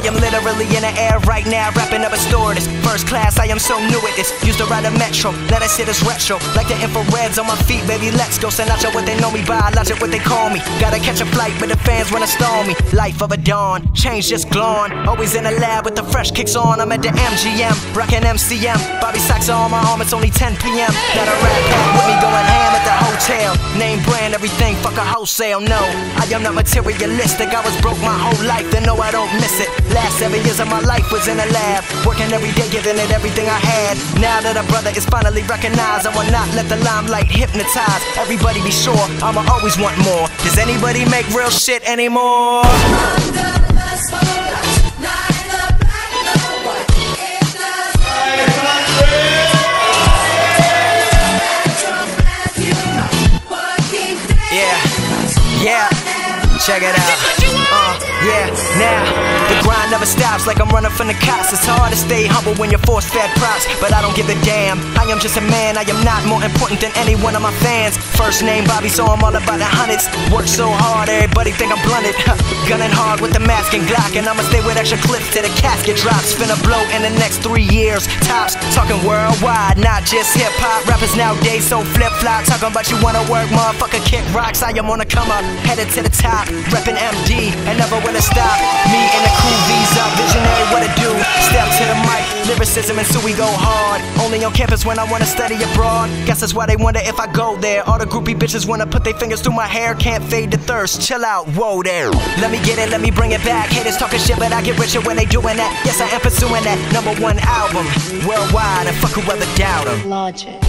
am literally in the air right now, rapping up a stewardess. First class, I am so new at this. Used to ride a metro, now that shit is retro. Like the infrareds on my feet, baby, let's go. Sinatra, what they know me by, logic, what they call me. Gotta catch a flight, but the fans wanna stall me. Life of a dawn, change just glowing. Always in the lab with the fresh kicks on. I'm at the MGM, rockin' MCM. Bobby Sacks on my arm, it's only 10 p.m. Got a rap pack with me going ham at the hotel. Name brand, everything, fuck a wholesale, no. I am not materialistic, I was broke my whole life, then no, I don't miss it. Last 7 years of my life was in a lab, working every day, giving it everything I had. Now that a brother is finally recognized, I will not let the limelight hypnotize. Everybody be sure, I'ma always want more. Does anybody make real shit anymore? Yeah, check it out. Yeah, now the grind never stops like I'm running from the cops. It's hard to stay humble when you're force-fed props, but I don't give a damn. I am just a man, I am not more important than any one of my fans. First name Bobby, so I'm all about the hundreds. Work so hard, everybody think I'm blunted. Gunning hard with the mask and Glock, and I'ma stay with extra clips till the casket drops. Finna blow in the next 3 years, tops. Talking worldwide, not just hip-hop. Rappers nowadays so flip-flop, talking about you wanna work, motherfucker, kick rocks. I am on the come up, headed to the top, reppin' MD, and never will it stop. Me and the crew, Visa, visionary, what it do? Step to the mic, lyricism, and so we go hard. Only on campus when I wanna study abroad. Guess that's why they wonder if I go there. All the groupie bitches wanna put their fingers through my hair. Can't fade the thirst, chill out, whoa there. Let me get it, let me bring it back. Haters talking shit, but I get richer when they doing that. Yes, I am pursuing that #1 album worldwide, and fuck whoever doubt 'em. Logic.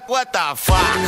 What the fuck?